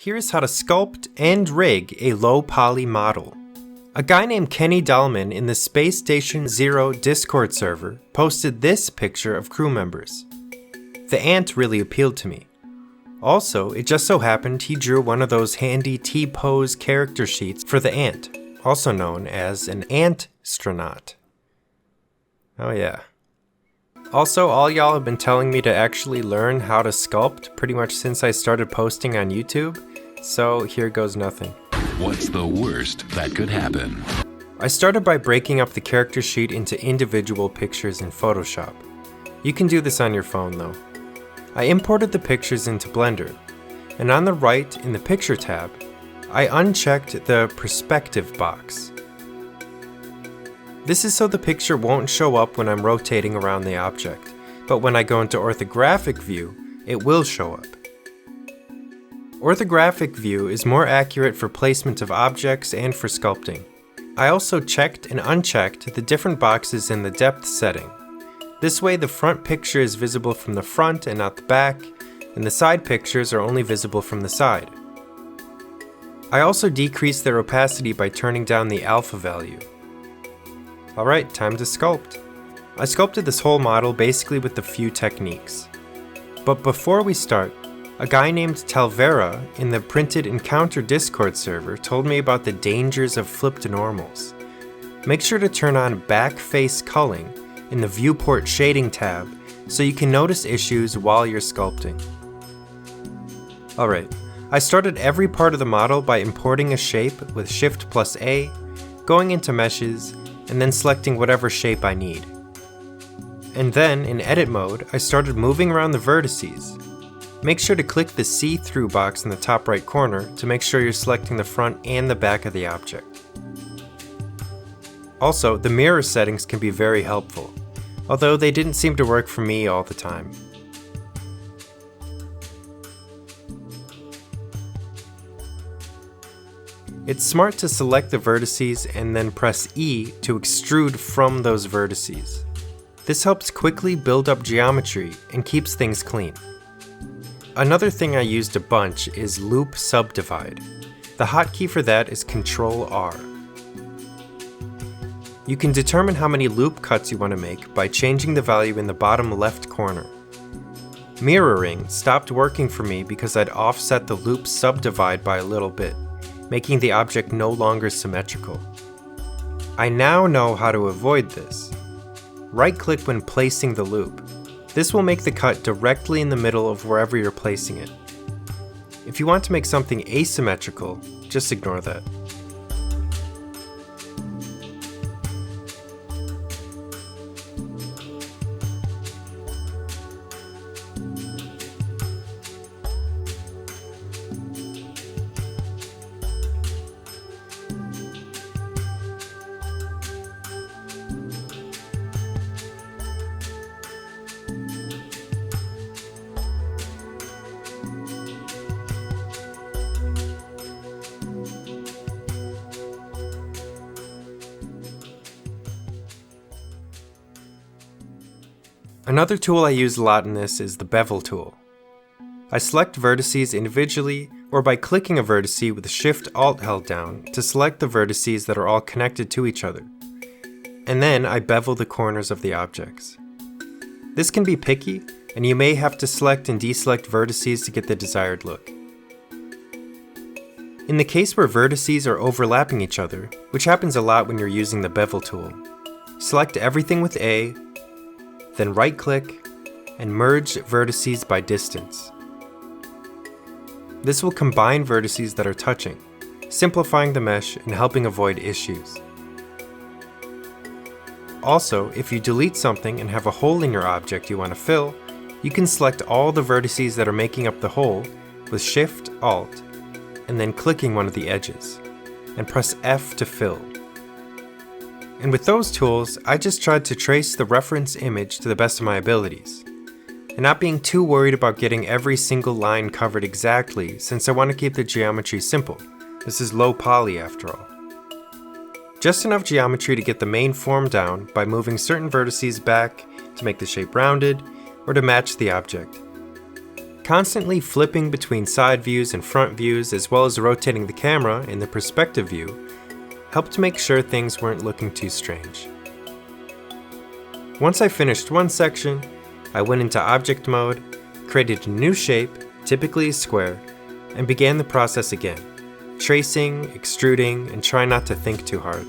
Here's how to sculpt and rig a low-poly model. A guy named KennyDalman in the Space Station Zero Discord server posted this picture of crew members. The ant really appealed to me. Also, it just so happened he drew one of those handy T-pose character sheets for the ant, also known as an Ant-stronaut. Oh yeah. Also, all y'all have been telling me to actually learn how to sculpt pretty much since I started posting on YouTube, so here goes nothing. What's the worst that could happen? I started by breaking up the character sheet into individual pictures in Photoshop. You can do this on your phone though. I imported the pictures into Blender, and on the right in the Picture tab, I unchecked the Perspective box. This is so the picture won't show up when I'm rotating around the object, but when I go into orthographic view, it will show up. Orthographic view is more accurate for placement of objects and for sculpting. I also checked and unchecked the different boxes in the depth setting. This way the front picture is visible from the front and not the back, and the side pictures are only visible from the side. I also decreased their opacity by turning down the alpha value. Alright, time to sculpt. I sculpted this whole model basically with a few techniques. But before we start, a guy named Talvera in the Printed Encounter Discord server told me about the dangers of flipped normals. Make sure to turn on back face culling in the Viewport Shading tab so you can notice issues while you're sculpting. Alright, I started every part of the model by importing a shape with Shift+A, going into meshes, and then selecting whatever shape I need. And then, in edit mode, I started moving around the vertices. Make sure to click the see-through box in the top right corner to make sure you're selecting the front and the back of the object. Also, the mirror settings can be very helpful, although they didn't seem to work for me all the time. It's smart to select the vertices and then press E to extrude from those vertices. This helps quickly build up geometry and keeps things clean. Another thing I used a bunch is Loop Subdivide. The hotkey for that is Ctrl-R. You can determine how many loop cuts you want to make by changing the value in the bottom left corner. Mirroring stopped working for me because I'd offset the Loop Subdivide by a little bit, making the object no longer symmetrical. I now know how to avoid this. Right-click when placing the loop. This will make the cut directly in the middle of wherever you're placing it. If you want to make something asymmetrical, just ignore that. Another tool I use a lot in this is the bevel tool. I select vertices individually or by clicking a vertice with Shift-Alt held down to select the vertices that are all connected to each other. And then I bevel the corners of the objects. This can be picky, and you may have to select and deselect vertices to get the desired look. In the case where vertices are overlapping each other, which happens a lot when you're using the bevel tool, select everything with A, then right-click, and merge vertices by distance. This will combine vertices that are touching, simplifying the mesh and helping avoid issues. Also, if you delete something and have a hole in your object you want to fill, you can select all the vertices that are making up the hole with Shift-Alt, and then clicking one of the edges, and press F to fill. And with those tools, I just tried to trace the reference image to the best of my abilities, and not being too worried about getting every single line covered exactly since I want to keep the geometry simple. This is low poly after all. Just enough geometry to get the main form down by moving certain vertices back to make the shape rounded or to match the object. Constantly flipping between side views and front views, as well as rotating the camera in the perspective view, helped make sure things weren't looking too strange. Once I finished one section, I went into object mode, created a new shape, typically a square, and began the process again, tracing, extruding, and try not to think too hard.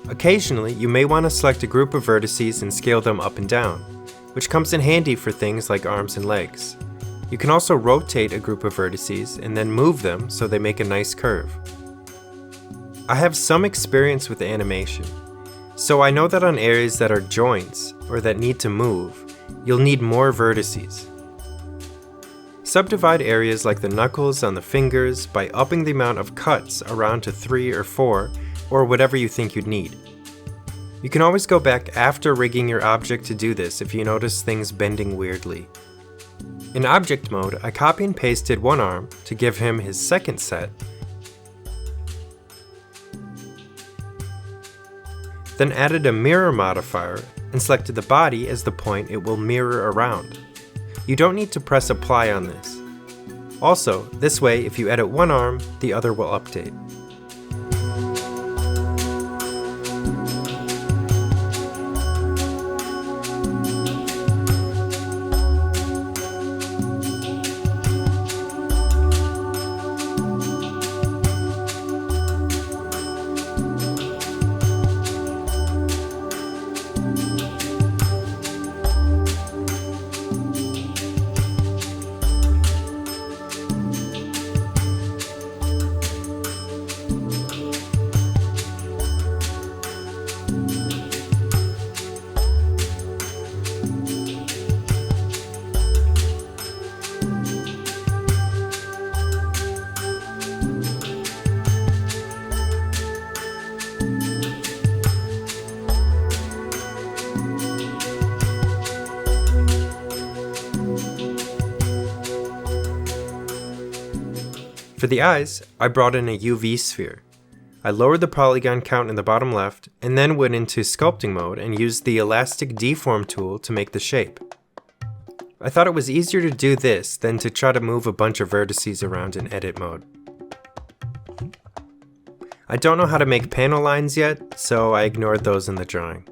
Occasionally, you may want to select a group of vertices and scale them up and down, which comes in handy for things like arms and legs. You can also rotate a group of vertices and then move them so they make a nice curve. I have some experience with animation, so I know that on areas that are joints or that need to move, you'll need more vertices. Subdivide areas like the knuckles on the fingers by upping the amount of cuts around to 3 or 4, or whatever you think you'd need. You can always go back after rigging your object to do this if you notice things bending weirdly. In object mode, I copy and pasted one arm to give him his second set, then added a mirror modifier and selected the body as the point it will mirror around. You don't need to press apply on this. Also, this way if you edit one arm, the other will update. For the eyes, I brought in a UV sphere. I lowered the polygon count in the bottom left, and then went into sculpting mode and used the elastic deform tool to make the shape. I thought it was easier to do this than to try to move a bunch of vertices around in edit mode. I don't know how to make panel lines yet, so I ignored those in the drawing.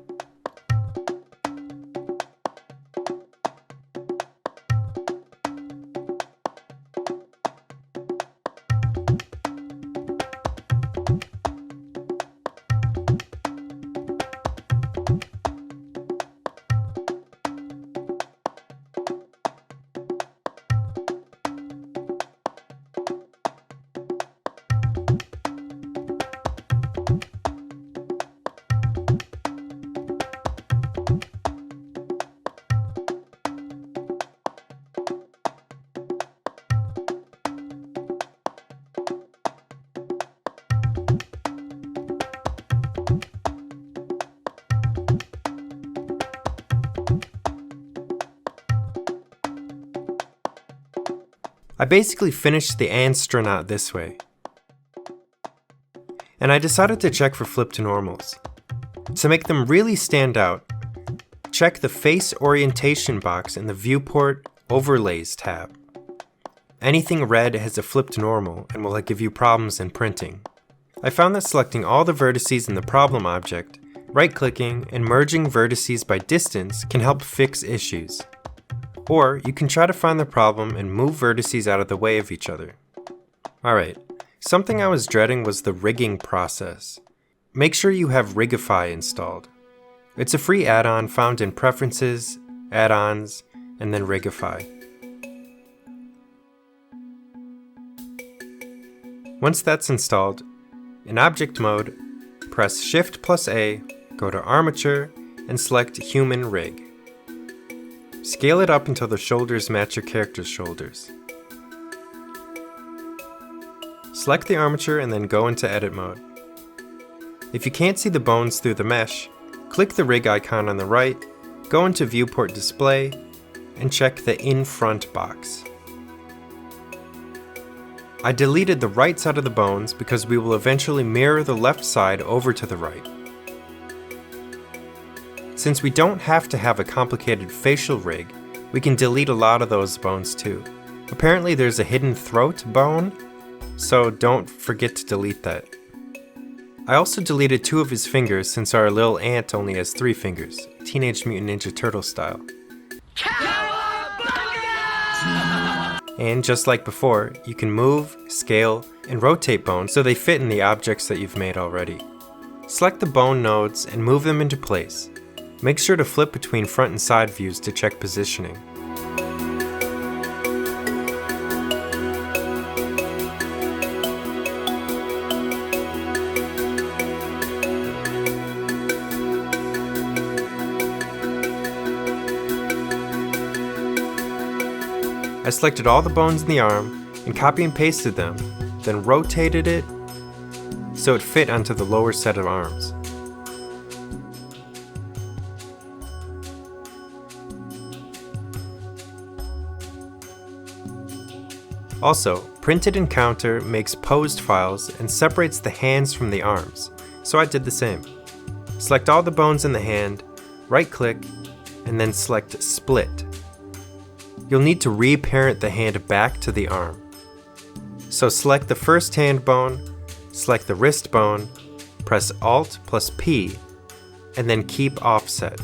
I basically finished the Ant-stronaut this way. And I decided to check for flip to normals. To make them really stand out, check the face orientation box in the viewport overlays tab. Anything red has a flip to normal and will give you problems in printing. I found that selecting all the vertices in the problem object, right-clicking, and merging vertices by distance can help fix issues. Or you can try to find the problem and move vertices out of the way of each other. Alright, something I was dreading was the rigging process. Make sure you have Rigify installed. It's a free add-on found in Preferences, Add-ons, and then Rigify. Once that's installed, in Object Mode, press Shift+A, go to Armature, and select Human Rig. Scale it up until the shoulders match your character's shoulders. Select the armature and then go into Edit Mode. If you can't see the bones through the mesh, click the rig icon on the right, go into Viewport Display, and check the In Front box. I deleted the right side of the bones because we will eventually mirror the left side over to the right. Since we don't have to have a complicated facial rig, We can delete a lot of those bones too. Apparently there's a hidden throat bone, so don't forget to delete that. I also deleted 2 of his fingers since our little ant only has 3 fingers, Teenage Mutant Ninja Turtle style. And just like before, you can move, scale, and rotate bones so they fit in the objects that you've made already. Select the bone nodes and move them into place. Make sure to flip between front and side views to check positioning. I selected all the bones in the arm and copy and pasted them, then rotated it so it fit onto the lower set of arms. Also, Printed Encounter makes posed files and separates the hands from the arms, so I did the same. Select all the bones in the hand, right-click, and then select Split. You'll need to reparent the hand back to the arm. So select the first hand bone, select the wrist bone, press Alt plus P, and then keep offset.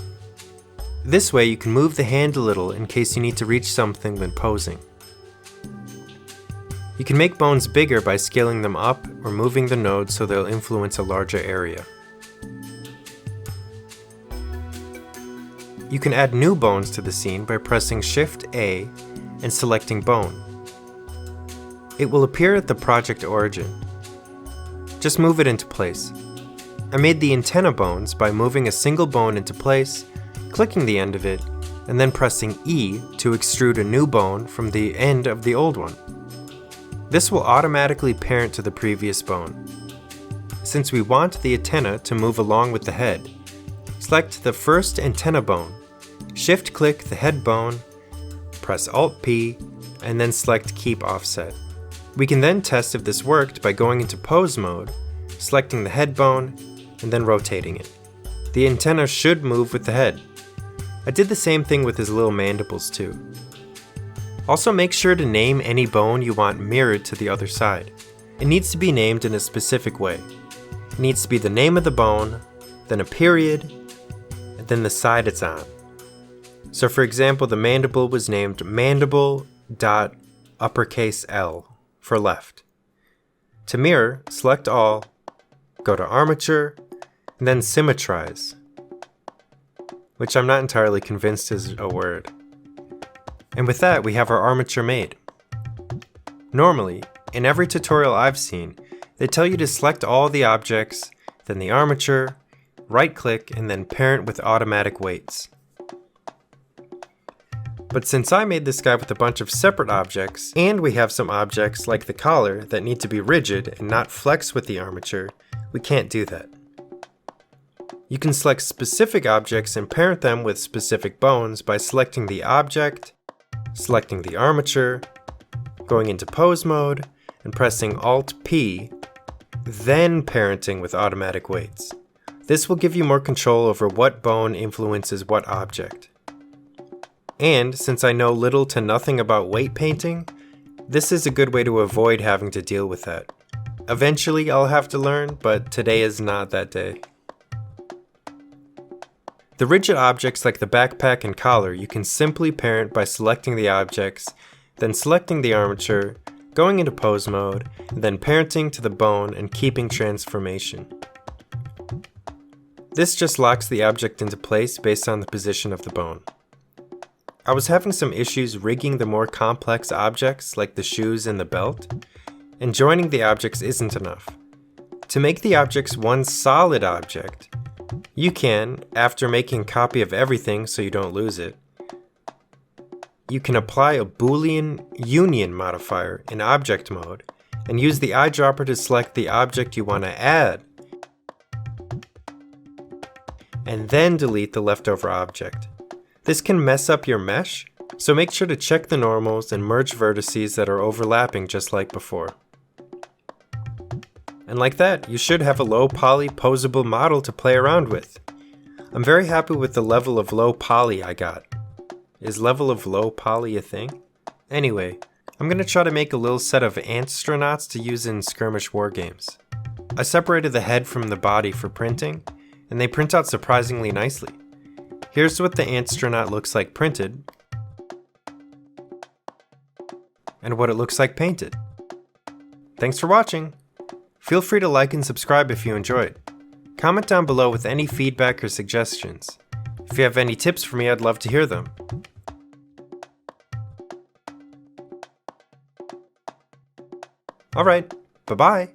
This way you can move the hand a little in case you need to reach something when posing. You can make bones bigger by scaling them up or moving the nodes so they'll influence a larger area. You can add new bones to the scene by pressing Shift A and selecting Bone. It will appear at the project origin. Just move it into place. I made the antenna bones by moving a single bone into place, clicking the end of it, and then pressing E to extrude a new bone from the end of the old one. This will automatically parent to the previous bone. Since we want the antenna to move along with the head, select the first antenna bone, shift-click the head bone, press Alt-P, and then select Keep Offset. We can then test if this worked by going into pose mode, selecting the head bone, and then rotating it. The antenna should move with the head. I did the same thing with his little mandibles too. Also make sure to name any bone you want mirrored to the other side. It needs to be named in a specific way. It needs to be the name of the bone, then a period, and then the side it's on. So for example, the mandible was named mandible.uppercase-L for left. To mirror, select all, go to armature, and then symmetrize, which I'm not entirely convinced is a word. And with that, we have our armature made. Normally, in every tutorial I've seen, they tell you to select all the objects, then the armature, right-click, and then parent with automatic weights. But since I made this guy with a bunch of separate objects, and we have some objects like the collar that need to be rigid and not flex with the armature, we can't do that. You can select specific objects and parent them with specific bones by selecting the object, selecting the armature, going into pose mode, and pressing Alt-P, then parenting with automatic weights. This will give you more control over what bone influences what object. And since I know little to nothing about weight painting, this is a good way to avoid having to deal with that. Eventually I'll have to learn, but today is not that day. The rigid objects like the backpack and collar you can simply parent by selecting the objects, then selecting the armature, going into pose mode, and then parenting to the bone and keeping transformation. This just locks the object into place based on the position of the bone. I was having some issues rigging the more complex objects like the shoes and the belt, and joining the objects isn't enough. To make the objects one solid object, you can, after making a copy of everything so you don't lose it, you can apply a Boolean union modifier in object mode and use the eyedropper to select the object you want to add, and then delete the leftover object. This can mess up your mesh, so make sure to check the normals and merge vertices that are overlapping just like before. And like that, you should have a low poly posable model to play around with. I'm very happy with the level of low poly I got. Is level of low poly a thing? Anyway, I'm gonna try to make a little set of Ant-stronauts to use in skirmish war games. I separated the head from the body for printing, and they print out surprisingly nicely. Here's what the Ant-stronaut looks like printed, and what it looks like painted. Thanks for watching! Feel free to like and subscribe if you enjoyed. Comment down below with any feedback or suggestions. If you have any tips for me, I'd love to hear them. Alright, bye-bye!